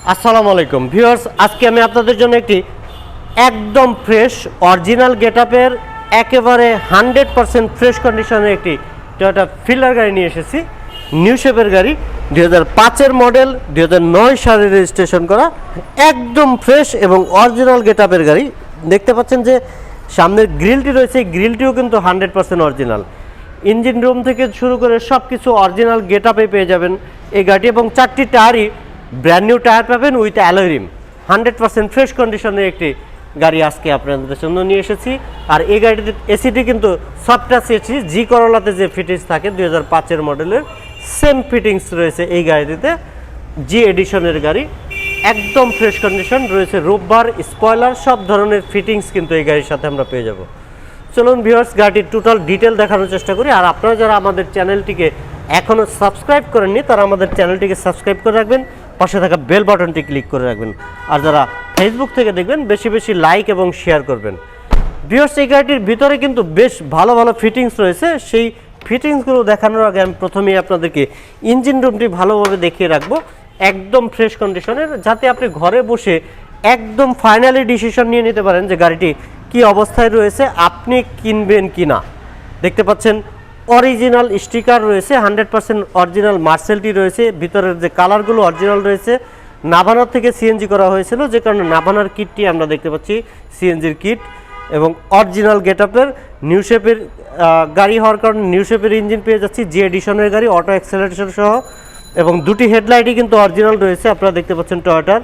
আসসালামু আলাইকুম ভিউয়ার্স, আজকে আমি আপনাদের জন্য একটি একদম ফ্রেশ অরিজিনাল গেটআপের একেবারে 100% ফ্রেশ কন্ডিশনের একটি টয়োটা ফিল্ডার গাড়ি নিয়ে এসেছি। নিউ শেপের গাড়ি, 2005-এর মডেল, 2009 সালে রেজিস্ট্রেশন করা, একদম ফ্রেশ এবং অরিজিনাল গেটআপের গাড়ি। দেখতে পাচ্ছেন যে সামনের গ্রিলটি রয়েছে, গ্রিলটিও কিন্তু 100% অরিজিনাল। ইঞ্জিন রুম থেকে শুরু করে সব কিছু অরিজিনাল গেটআপে পেয়ে যাবেন এই গাড়ি, এবং 4টি টায়ারই ব্র্যান্ড নিউ টায়ার পাবেন উইথ অ্যালয় রিম। 100% ফ্রেশ কন্ডিশনের একটি গাড়ি আজকে আপনাদের জন্য নিয়ে এসেছি। আর এই গাড়িটিতে এসিটি কিন্তু সফট টাচ এসি, জি করলাতে যে ফিটিংস থাকে 2005-এর মডেলের সেম ফিটিংস রয়েছে এই গাড়িটিতে। জি এডিশনের গাড়ি, একদম ফ্রেশ কন্ডিশন রয়েছে। রোববার, স্পয়লার, সব ধরনের ফিটিংস কিন্তু এই গাড়ির সাথে আমরা পেয়ে যাব। চলুন ভিউয়ার্স, গাড়িটির টোটাল ডিটেল দেখানোর চেষ্টা করি। আর আপনারা যারা আমাদের চ্যানেলটিকে এখনও সাবস্ক্রাইব করেননি তারা আমাদের চ্যানেলটিকে সাবস্ক্রাইব করে রাখবেন, পাশে থাকা বেল বাটনটি ক্লিক করে রাখবেন। আর যারা ফেসবুক থেকে দেখবেন বেশি বেশি লাইক এবং শেয়ার করবেন। ভিউয়ার্স, এই গাড়িটির ভিতরে কিন্তু বেশ ভালো ভালো ফিটিংস রয়েছে। সেই ফিটিংসগুলো দেখানোর আগে আমি প্রথমেই আপনাদেরকে ইঞ্জিন রুমটি ভালোভাবে দেখিয়ে রাখবো, একদম ফ্রেশ কন্ডিশনের, যাতে আপনি ঘরে বসে একদম ফাইনালি ডিসিশন নিয়ে নিতে পারেন যে গাড়িটি কি অবস্থায় রয়েছে, আপনি কিনবেন কি না। দেখতে পাচ্ছেন অরিজিনাল স্টিকার রয়েছে, 100% অরিজিনাল মার্সেলটি রয়েছে, ভিতরের যে কালারগুলো অরিজিনাল রয়েছে। নাভানার থেকে সিএনজি করা হয়েছিল, যে কারণে নাভানার কিটটি আমরা দেখতে পাচ্ছি, সিএনজির কিট, এবং অরিজিনাল গেটআপের নিউ শেপের গাড়ি হওয়ার কারণে নিউ শেপের ইঞ্জিন পেয়ে যাচ্ছি, জি এডিশনের গাড়ি, অটো অ্যাক্সেলারেটর সহ। এবং দুটি হেডলাইটই কিন্তু অরিজিনাল রয়েছে, আপনারা দেখতে পাচ্ছেন টয়োটার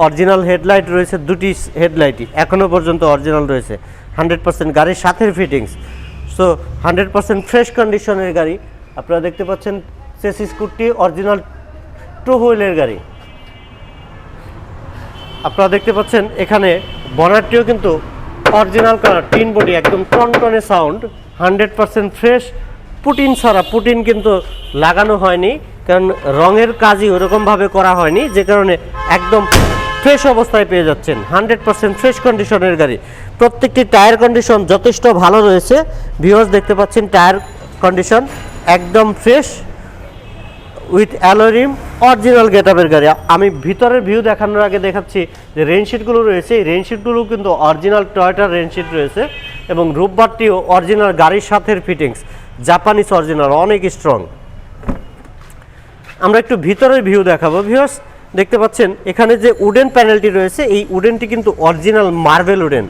অরিজিনাল হেডলাইট রয়েছে, দুটি হেডলাইটই এখনও পর্যন্ত অরিজিনাল রয়েছে। 100% গাড়ির সাথে ফিটিংস, সো 100% ফ্রেশ কন্ডিশনের গাড়ি। আপনারা দেখতে পাচ্ছেন চেসিস কুটটি অরিজিনাল 2 হুইলের গাড়ি। আপনারা দেখতে পাচ্ছেন এখানে বনারটিও কিন্তু অরিজিনাল কালার, টিন বডি, একদম টনটনে সাউন্ড, 100% ফ্রেশ। পুটিন ছাড়া, পুটিন কিন্তু লাগানো হয়নি, কারণ রঙের কাজই ওরকমভাবে করা হয়নি, যে কারণে একদম ফ্রেশ অবস্থায় পেয়ে যাচ্ছেন। 100% ফ্রেশ কন্ডিশনের গাড়ি। প্রত্যেকটি টায়ার কন্ডিশন যথেষ্ট ভালো রয়েছে। ভিউয়ার্স, দেখতে পাচ্ছেন টায়ার কন্ডিশন একদম fresh with alloy rim, original গেটআপের গাড়ি। আমি ভিতরের ভিউ দেখানোর আগে দেখাচ্ছি যে রেইনশিটগুলো রয়েছে, এই রেইনশিটগুলো কিন্তু অরিজিনাল টয়োটার রেইনশিট রয়েছে, এবং রূপবারটিও অরিজিনাল গাড়ির সাথে ফিটিংস, জাপানিজ অরিজিনাল, অনেক স্ট্রং। আমরা একটু ভিতরের ভিউ দেখাবো। ভিউয়ার্স, দেখতে পাচ্ছেন এখানে যে উডেন প্যানেলটি রয়েছে, এই উডেনটি কিন্তু অরিজিনাল মার্বেল উডেন।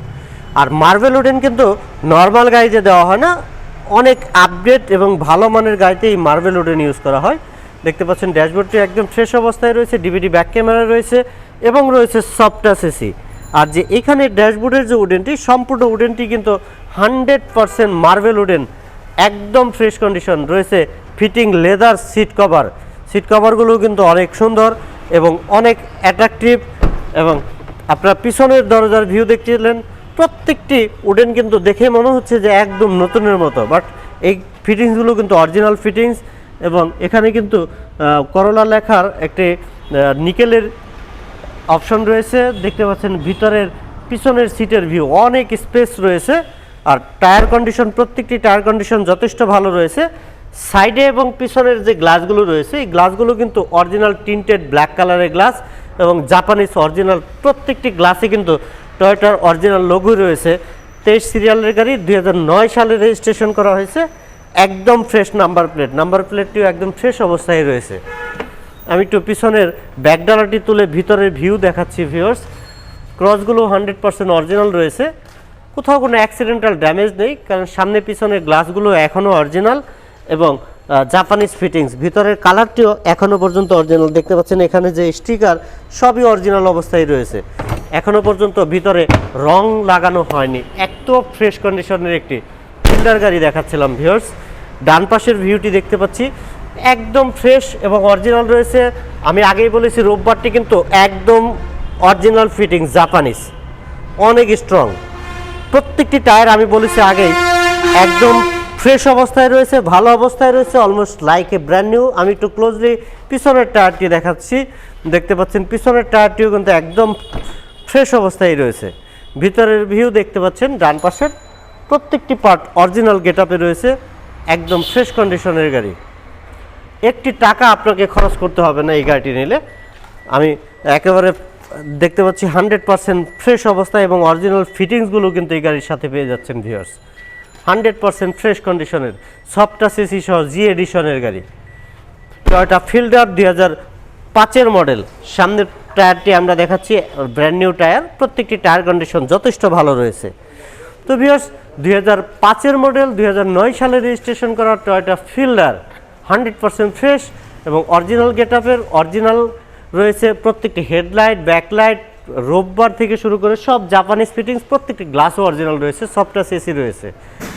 আর মার্বেল উডেন কিন্তু নর্মাল গাড়িতে দেওয়া হয় না, অনেক আপডেট এবং ভালো মানের গাড়িতে এই মার্বেল উডেন ইউজ করা হয়। দেখতে পাচ্ছেন ড্যাশবোর্ডটি একদম ফ্রেশ অবস্থায় রয়েছে, ডিভিডি ব্যাক ক্যামেরা রয়েছে, এবং রয়েছে সফট টাচ এসি। আর যে এখানে ড্যাশবোর্ডের যে উডেনটি, সম্পূর্ণ উডেনটি কিন্তু 100% মার্বেল উডেন, একদম ফ্রেশ কন্ডিশন রয়েছে। Fitting leather seat cover, seat কভারগুলো কিন্তু অনেক সুন্দর এবং অনেক অ্যাট্রাকটিভ। এবং আপনারা পিছনের দরজার ভিউ দেখছিলেন, প্রত্যেকটি উডেন কিন্তু দেখে মনে হচ্ছে যে একদম নতুনের মতো, বাট এই ফিটিংসগুলো কিন্তু অরিজিনাল ফিটিংস। এবং এখানে কিন্তু করোলা লেখার একটি নিকেলের অপশন রয়েছে। দেখতে পাচ্ছেন ভিতরের পিছনের সিটের ভিউ, অনেক স্পেস রয়েছে। আর টায়ার কন্ডিশন, প্রত্যেকটি টায়ার কন্ডিশন যথেষ্ট ভালো রয়েছে। সাইডে এবং পিছনের যে গ্লাসগুলো রয়েছে, এই গ্লাসগুলো কিন্তু অরিজিনাল টিন্টেড ব্ল্যাক কালারের গ্লাস, এবং জাপানিজ অরিজিনাল। প্রত্যেকটি গ্লাসে কিন্তু টয়োটার অরিজিনাল লোগো রয়েছে। 23 সিরিয়ালের গাড়ি, 2009 সালে রেজিস্ট্রেশন করা হয়েছে, একদম ফ্রেশ নাম্বার প্লেট, নাম্বার প্লেটটিও একদম ফ্রেশ অবস্থায় রয়েছে। আমি একটু পিছনের ব্যাকডালাটি তুলে ভিতরের ভিউ দেখাচ্ছি। ভিউয়ার্স, ক্রসগুলো 100% অরিজিনাল রয়েছে, কোথাও কোনো অ্যাক্সিডেন্টাল ড্যামেজ নেই, কারণ সামনে পিছনের গ্লাসগুলো এখনও অরিজিনাল, এবং জাপানিজ ফিটিংস। ভিতরের কালারটিও এখনও পর্যন্ত অরিজিনাল। দেখতে পাচ্ছেন এখানে যে স্টিকার, সবই অরিজিনাল অবস্থায় রয়েছে, এখনও পর্যন্ত ভিতরে রং লাগানো হয়নি। এত ফ্রেশ কন্ডিশনের একটি ফিল্ডার গাড়ি দেখাচ্ছিলাম। ভিউয়ার্স, ডান পাশের ভিউটি দেখতে পাচ্ছি, একদম ফ্রেশ এবং অরিজিনাল রয়েছে। আমি আগেই বলেছি রোববারটি কিন্তু একদম অরিজিনাল ফিটিংস, জাপানিজ, অনেক স্ট্রং। প্রত্যেকটি টায়ার আমি বলেছি আগেই একদম ফ্রেশ অবস্থায় রয়েছে, ভালো অবস্থায় রয়েছে, almost like a brand new. আমি একটু ক্লোজলি পিছনের টায়ারটি দেখাচ্ছি। দেখতে পাচ্ছেন পিছনের টায়ারটিও কিন্তু একদম ফ্রেশ অবস্থায় রয়েছে। ভিতরের ভিউ দেখতে পাচ্ছেন, ডান পাশের প্রত্যেকটি পার্ট অরিজিনাল গেটআপে রয়েছে, একদম ফ্রেশ কন্ডিশনের গাড়ি। একটি টাকা আপনাকে খরচ করতে হবে না এই গাড়িটি নিলে। আমি একেবারে দেখতে পাচ্ছি 100% ফ্রেশ অবস্থা এবং অরিজিনাল ফিটিংসগুলো কিন্তু এই গাড়ির সাথে পেয়ে যাচ্ছেন ভিউয়ার্স। 100% ফ্রেশ কন্ডিশনের সফটটা সিসি সহ জি এডিশনের গাড়ি। টয়োটা ফিল্ডার 2005-এর মডেল। সামনের টায়ারটি আমরা দেখাচ্ছি ব্র্যান্ড নিউ টায়ার, প্রত্যেকটি টায়ার কন্ডিশন যথেষ্ট ভালো রয়েছে। তো ভিউয়ার্স 2005-এর মডেল 2009 সালে রেজিস্ট্রেশন করা টয়োটা ফিল্ডার 100% ফ্রেশ এবং অরিজিনাল গেটআপের, অরিজিনাল রয়েছে প্রত্যেকটি হেডলাইট, ব্যাকলাইট, রোববার থেকে শুরু করে সব জাপানিজ ফিটিংস, প্রত্যেকটি গ্লাসও অরিজিনাল রয়েছে, সফটওয়্যার এসি রয়েছে,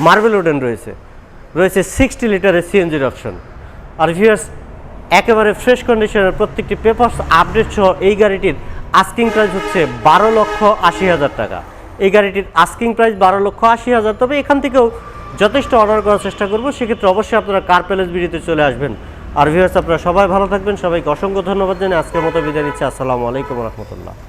মার্বেল উডেন রয়েছে, 60 লিটারের সিএনজির অপশন। আর ভিউয়ার্স একেবারে ফ্রেশ কন্ডিশনের প্রত্যেকটি পেপারস আপডেট সহ এই গাড়িটির আস্কিং প্রাইস হচ্ছে 12,80,000 টাকা। এই গাড়িটির আস্কিং প্রাইস 12,80,000। তবে এখান থেকেও যথেষ্ট অর্ডার করার চেষ্টা করব, সেক্ষেত্রে অবশ্যই আপনারা কার প্যালেস ভিডিওতে চলে আসবেন। আর ভিউয়ার্স আপনারা সবাই ভালো থাকবেন, সবাইকে অসংখ্য ধন্যবাদ জানিয়ে আজকের মতো বিদায় নিচ্ছি। আসসালামু আলাইকুম রহমতুল্লাহ।